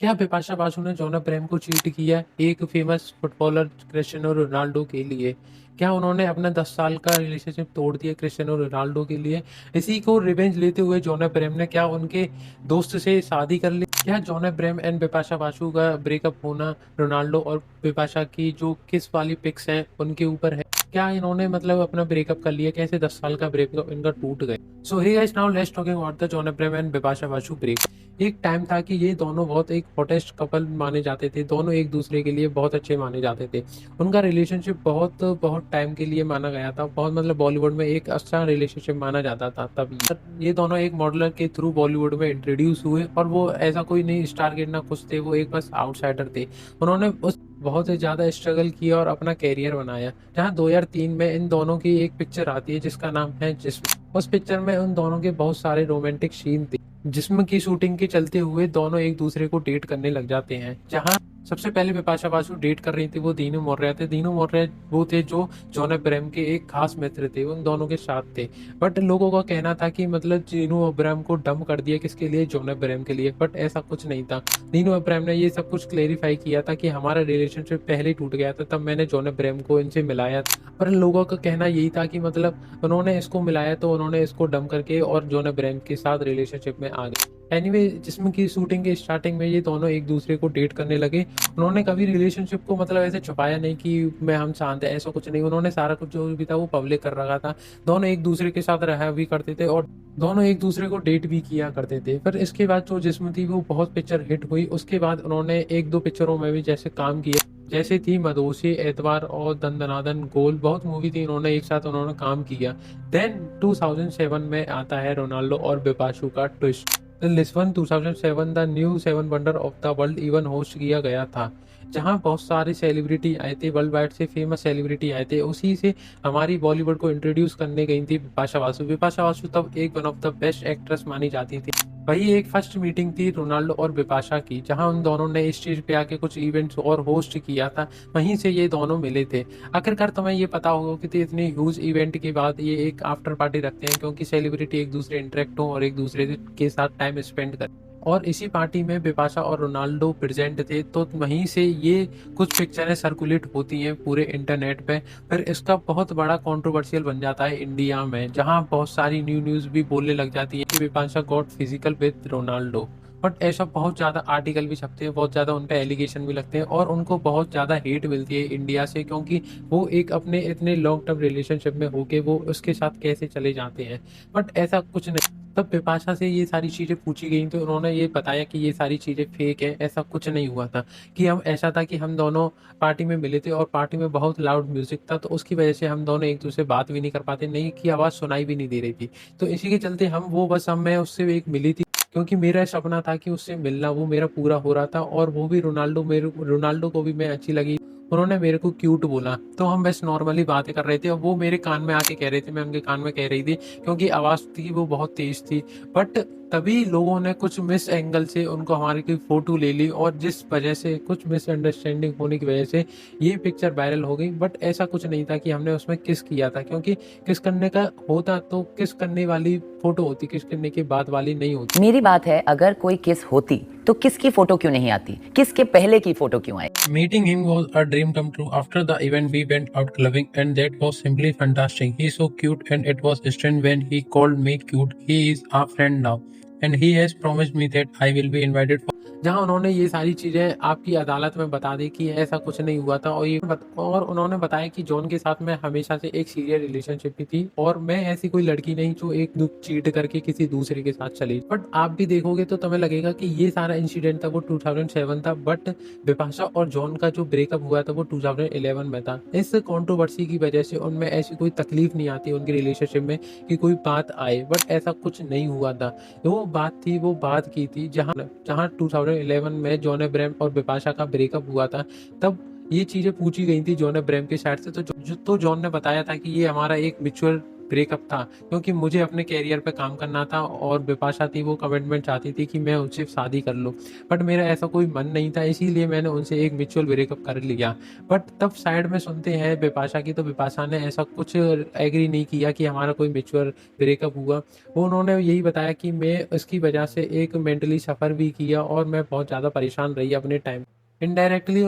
क्या बिपाशा बासु ने John Abraham को चीट किया एक फेमस फुटबॉलर क्रिस्टियानो रोनाल्डो के लिए? क्या उन्होंने अपना 10 साल का रिलेशनशिप तोड़ दिया क्रिस्टियानो रोनाल्डो के लिए? इसी को रिवेंज लेते हुए जॉन अब्राहम ने क्या उनके दोस्त से शादी कर ली? क्या John Abraham and Bipasha Basu का ब्रेकअप होना रोनाल्डो और बिपाशा की जो किस वाली पिक्स हैं उनके ऊपर है? क्या इन्होंने मतलब अपना ब्रेकअप कर लिया? कैसे 10 साल का ब्रेकअप इनका टूट गया? So hey guys, now let's talking about the John Abraham and Bipasha Basu breakup. एक टाइम था कि ये दोनों बहुत एक हॉटेस्ट कपल माने जाते थे, दोनों एक दूसरे के लिए बहुत अच्छे माने जाते थे। उनका रिलेशनशिप बहुत बहुत टाइम के लिए माना गया था, बहुत मतलब बॉलीवुड में एक अच्छा रिलेशनशिप माना जाता था तब। ये दोनों एक मॉडलर के थ्रू बॉलीवुड में इंट्रोड्यूस हुए और वो ऐसा कोई नहीं स्टार किड ना कुछ थे, वो एक बस आउटसाइडर थे। उन्होंने उस बहुत ही ज़्यादा स्ट्रगल किया और अपना कैरियर बनाया, जहाँ 2003 में इन दोनों की एक पिक्चर आती है जिसका नाम है जिस्म। उस पिक्चर में उन दोनों के बहुत सारे रोमांटिक सीन थे। जिस्म की शूटिंग के चलते हुए दोनों एक दूसरे को डेट करने लग जाते हैं। जहां सबसे पहले बिपाशा बासु डेट कर रही थी वो दीनू मौर्य थे। दीनू मौर्य वो थे जो जॉन अब्राहम के एक खास मित्र थे, उन दोनों के साथ थे। बट लोगों का कहना था कि मतलब दीनू अब्राहम को डंप कर दिया किसके लिए, जॉन अब्राहम के लिए। बट ऐसा कुछ नहीं था। दीनू अब्राहम ने ये सब कुछ क्लेरिफाई किया था कि हमारा रिलेशनशिप पहले ही टूट गया था, तब मैंने जॉन अब्राहम को इनसे मिलाया था। पर लोगों का कहना यही था कि मतलब उन्होंने इसको मिलाया तो उन्होंने इसको डंप करके और जॉन अब्राहम के साथ रिलेशनशिप में आ गए। एनीवे, जिस्म की शूटिंग के स्टार्टिंग में ये दोनों एक दूसरे को डेट करने लगे। उन्होंने कभी रिलेशनशिप को मतलब ऐसे छुपाया नहीं कि मैं हम शांत है, ऐसा कुछ नहीं। उन्होंने सारा कुछ जो भी था वो पब्लिक कर रखा था। दोनों एक दूसरे के साथ रहा भी करते थे और दोनों एक दूसरे को डेट भी किया करते थे। पर इसके बाद जो जिस्म थी वो बहुत पिक्चर हिट हुई। उसके बाद उन्होंने एक दो पिक्चरों में भी जैसे काम किया, जैसे थी मदोसी, एतवार और दन दनादन, गोल, बहुत मूवी थी इन्होंने एक साथ उन्होंने काम किया। देन 2007 में आता है रोनाल्डो और बिपाशु का twist. Lisbon 2007 the new seven wonder of the world even host किया गया था, जहां बहुत सारे सेलिब्रिटी आए थे, वर्ल्ड वाइड से फेमस सेलिब्रिटी आए थे। उसी से हमारी बॉलीवुड को इंट्रोड्यूस करने गई थी बिपाशा बासु। बिपाशा बासु तब एक one of the best actress मानी जाती थी। वही एक फर्स्ट मीटिंग थी रोनाल्डो और बिपाशा की, जहां उन दोनों ने इस चीज पे आके कुछ इवेंट्स और होस्ट किया था। वहीं से ये दोनों मिले थे। आखिरकार तुम्हें ये पता होगा कि इतनी ह्यूज इवेंट के बाद ये एक आफ्टर पार्टी रखते हैं, क्योंकि सेलिब्रिटी एक दूसरे इंटरेक्ट हो और एक दूसरे के साथ टाइम स्पेंड करें। और इसी पार्टी में बिपाशा और रोनाल्डो प्रेजेंट थे, तो वहीं से ये कुछ पिक्चरें सर्कुलेट होती हैं पूरे इंटरनेट पे। फिर इसका बहुत बड़ा कंट्रोवर्शियल बन जाता है इंडिया में, जहां बहुत सारी न्यूज़ भी बोलने लग जाती है कि Bipasha got physical with Ronaldo. But ऐसा बहुत ज़्यादा आर्टिकल भी छपते हैं, बहुत ज़्यादा उन पे एलिगेशन भी लगते हैं और उनको बहुत ज़्यादा हेट मिलती है इंडिया से, क्योंकि वो एक अपने इतने लॉन्ग टर्म रिलेशनशिप में होके वो उसके साथ कैसे चले जाते हैं। बट ऐसा कुछ नहीं। तब बिपाशा से ये सारी चीज़ें पूछी गई तो उन्होंने ये बताया कि ये सारी चीज़ें फेक है, ऐसा कुछ नहीं हुआ था। कि हम ऐसा था कि हम दोनों पार्टी में मिले थे और पार्टी में बहुत लाउड म्यूजिक था, तो उसकी वजह से हम दोनों एक दूसरे से बात भी नहीं कर पाते, नहीं की आवाज़ सुनाई भी नहीं दे रही थी। तो इसी के चलते हम वो बस हम मैं उससे एक मिली थी, क्योंकि मेरा सपना था कि उससे मिलना, वो मेरा पूरा हो रहा था। और वो भी रोनाल्डो, मेरे रोनाल्डो को भी मैं अच्छी लगी। उन्होंने मेरे को क्यूट बोला, तो हम बस नॉर्मली बातें कर रहे थे और वो मेरे कान में आके कह रहे थे, मैं उनके कान में कह रही थी, क्योंकि आवाज़ थी वो बहुत तेज थी। बट तभी लोगों ने कुछ मिस एंगल से उनको हमारी कोई फोटो ले ली और जिस वजह से कुछ मिसअंडरस्टैंडिंग होने की वजह से ये पिक्चर वायरल हो गई। बट ऐसा कुछ नहीं था कि हमने उसमें किस किया था, क्योंकि किस करने का होता तो किस करने वाली फोटो होती, किस करने के बाद वाली नहीं होती। मेरी बात है, अगर कोई किस होती तो किसकी फोटो क्यों नहीं आती, किसके पहले की फोटो क्यों आई? Meeting him was a dream come true. After the event, we went out clubbing, and that was simply fantastic. He's so cute, and it was strange when he called me cute. He is a friend now, and he has promised me that I will be invited for. जहाँ उन्होंने ये सारी चीज़ें आपकी अदालत में बता दी कि ऐसा कुछ नहीं हुआ था, और उन्होंने बताया कि जॉन के साथ मैं हमेशा से एक सीरियस रिलेशनशिप में थी और मैं ऐसी कोई लड़की नहीं जो एक चीट करके किसी दूसरे के साथ चली। बट आप भी देखोगे तो तुम्हें लगेगा कि ये सारा इंसिडेंट था वो 2007 था, बट बिपाशा और जॉन का जो ब्रेकअप हुआ था वो 2011 में था। इस कंट्रोवर्सी की वजह से उनमें ऐसी कोई तकलीफ नहीं आती उनकी रिलेशनशिप में कि कोई बात आए, बट ऐसा कुछ नहीं हुआ था। वो बात थी, वो बात की थी जहाँ जहाँ 2011 में जॉन अब्राहम और बिपाशा का ब्रेकअप हुआ था। तब ये चीज़ें पूछी गई थी जॉन अब्राहम के साइड से, तो जॉन ने बताया था कि ये हमारा एक म्यूचुअल ब्रेकअप था, क्योंकि मुझे अपने करियर पे काम करना था और बिपाशा थी वो कमिटमेंट चाहती थी कि मैं उनसे शादी कर लूँ। बट मेरा ऐसा कोई मन नहीं था, इसीलिए मैंने उनसे एक म्यूचुअल ब्रेकअप कर लिया। बट तब साइड में सुनते हैं बिपाशा की, तो बिपाशा ने ऐसा कुछ एग्री नहीं किया कि हमारा कोई म्यूचुअल ब्रेकअप हुआ। वो उन्होंने यही बताया कि मैं इसकी वजह से एक मेंटली सफ़र भी किया और मैं बहुत ज़्यादा परेशान रही अपने टाइम। इनडायरेक्टली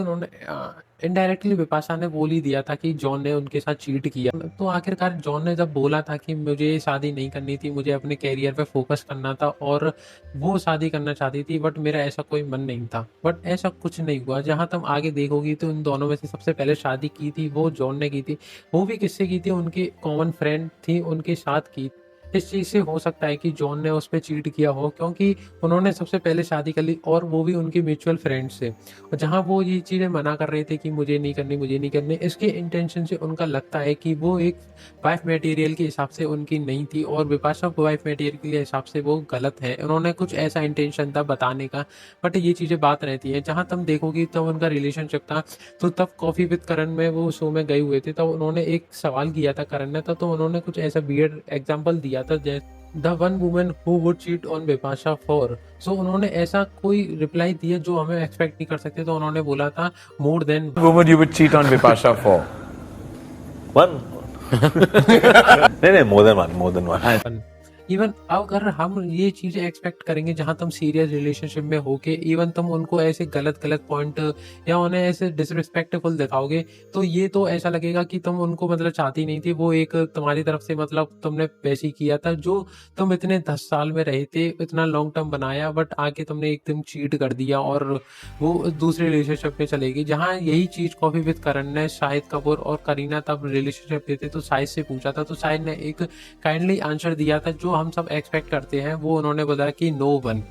बिपाशा ने बोल ही दिया था कि जॉन ने उनके साथ चीट किया। तो आखिरकार जॉन ने जब बोला था कि मुझे शादी नहीं करनी थी, मुझे अपने करियर पे फोकस करना था और वो शादी करना चाहती थी, बट मेरा ऐसा कोई मन नहीं था। बट ऐसा कुछ नहीं हुआ। जहाँ तुम आगे देखोगी तो इन दोनों में से सबसे पहले शादी की थी वो जॉन ने की थी। वो भी किससे की थी? उनकी कॉमन फ्रेंड थी, उनके साथ की। इस चीज़ से हो सकता है कि जॉन ने उस पे चीट किया हो, क्योंकि उन्होंने सबसे पहले शादी कर ली और वो भी उनकी म्यूचुअल फ्रेंड से। और जहाँ वो ये चीज़ें मना कर रहे थे कि मुझे नहीं करनी, मुझे नहीं करनी, इसके इंटेंशन से उनका लगता है कि वो एक वाइफ मटेरियल के हिसाब से उनकी नहीं थी और बिपाशा वाइफ मटेरियल के हिसाब से वो गलत है। उन्होंने कुछ ऐसा इंटेंशन था बताने का, बट ये चीज़ें बात रहती हैं। जहाँ तुम देखोगी तब उनका रिलेशनशिप था, तो तब कॉफ़ी विद करण में वो शो में गए हुए थे, तब उन्होंने एक सवाल किया था करण ने, तो उन्होंने कुछ ऐसा वियर्ड एग्जाम्पल दिया था, the one woman who would cheat on Bipasha for. So उन्होंने ऐसा कोई रिप्लाई दिया जो हमें एक्सपेक्ट नहीं कर सकते। तो उन्होंने बोला था more than woman you would cheat on Vipasha for? One. नहीं, more than one. One. Even अगर हम ये चीज़ें एक्सपेक्ट करेंगे जहाँ तुम सीरियस रिलेशनशिप में होके इवन तुम उनको ऐसे गलत गलत पॉइंट या उन्हें ऐसे डिसरिस्पेक्टफुल दिखाओगे, तो ये तो ऐसा लगेगा कि तुम उनको मतलब चाहती नहीं थी। वो एक तुम्हारी तरफ से मतलब तुमने वैसे ही किया था जो तुम इतने 10 साल में रहे थे, इतना लॉन्ग टर्म बनाया, बट आके तुमने एकदम चीट कर दिया और वो दूसरे रिलेशनशिप में चलेगी। जहाँ यही चीज़ कॉफी विद करण ने शाहिद कपूर और करीना तब रिलेशनशिप में थे तो शाहिद से पूछा था, तो शाहिद ने एक काइंडली आंसर दिया था जो हम सब एक्सपेक्ट करते हैं। वो उन्होंने बताया कि नो वन।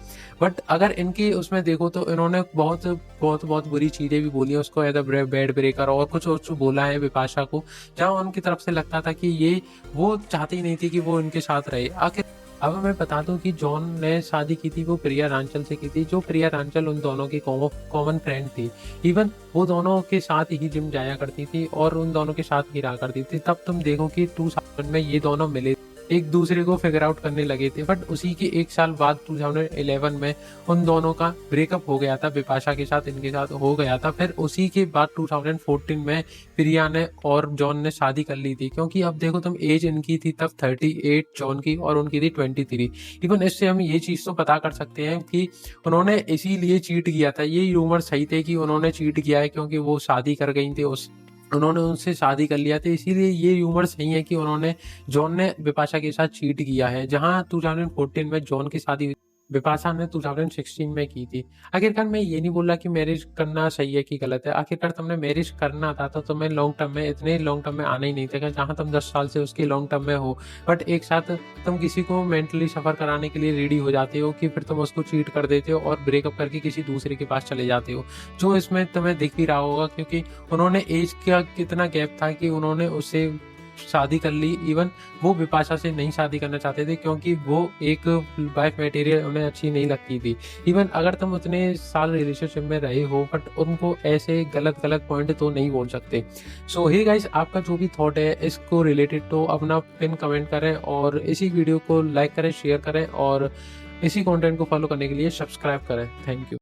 बट अगर इनकी उसमें देखो तो इन्होंने बहुत बहुत बहुत बुरी चीज़ें भी बोली हैं उसको, एज अ बेड ब्रेकर और कुछ बोला है बिपाशा को, जहाँ उनकी तरफ से लगता था कि ये वो चाहती नहीं थी कि वो इनके साथ रहे। आखिर अब मैं बता दूं कि जॉन ने शादी की थी वो प्रिया रांचल से की थी, जो प्रिया रांचल उन दोनों की कॉमन फ्रेंड थी। इवन वो दोनों के साथ ही जिम जाया करती थी और उन दोनों के साथ ही रहा करती थी। तब तुम देखो कि 2000 में ये दोनों मिले, एक दूसरे को फिगर आउट करने लगे थे। बट उसी के एक साल बाद 2011 में उन दोनों का ब्रेकअप हो गया था, बिपाशा के साथ इनके साथ हो गया था। फिर उसी के बाद 2014 में प्रिया ने और जॉन ने शादी कर ली थी, क्योंकि अब देखो तुम एज इनकी थी तब 38 जॉन की और उनकी थी 23। इवन इससे हम ये चीज़ तो पता कर सकते हैं कि उन्होंने इसीलिए चीट किया था। ये रूमर सही थे कि उन्होंने चीट किया है क्योंकि वो शादी कर गई थी, उन्होंने उनसे शादी कर लिया था, इसीलिए ये र्यूमर सही है कि जॉन ने बिपाशा के साथ चीट किया है। जहां 2014 में जॉन की शादी बिपाशा ने 2016 में की थी। आखिरकार मैं ये नहीं बोल रहा कि मैरिज करना सही है कि गलत है। आखिरकार तुमने मैरिज करना था तो तुम्हें लॉन्ग टर्म में इतने लॉन्ग टर्म में आना ही नहीं था, जहाँ तुम 10 साल से उसके लॉन्ग टर्म में हो, बट एक साथ तुम किसी को मेंटली सफ़र कराने के लिए रेडी हो जाते हो कि फिर तुम उसको चीट कर देते हो और ब्रेकअप करके किसी दूसरे के पास चले जाते हो, जो इसमें तुम्हें दिख भी रहा होगा। क्योंकि उन्होंने एज का कितना गैप था कि उन्होंने उससे शादी कर ली। इवन वो बिपाशा से नहीं शादी करना चाहते थे क्योंकि वो एक वाइफ मटेरियल उन्हें अच्छी नहीं लगती थी। इवन अगर तुम उतने साल रिलेशनशिप में रहे हो बट उनको ऐसे गलत गलत पॉइंट तो नहीं बोल सकते। सो हे गाइस, आपका जो भी थॉट है इसको रिलेटेड तो अपना पिन कमेंट करें और इसी वीडियो को लाइक करें, शेयर करें और इसी कंटेंट को फॉलो करने के लिए सब्सक्राइब करें। Thank you.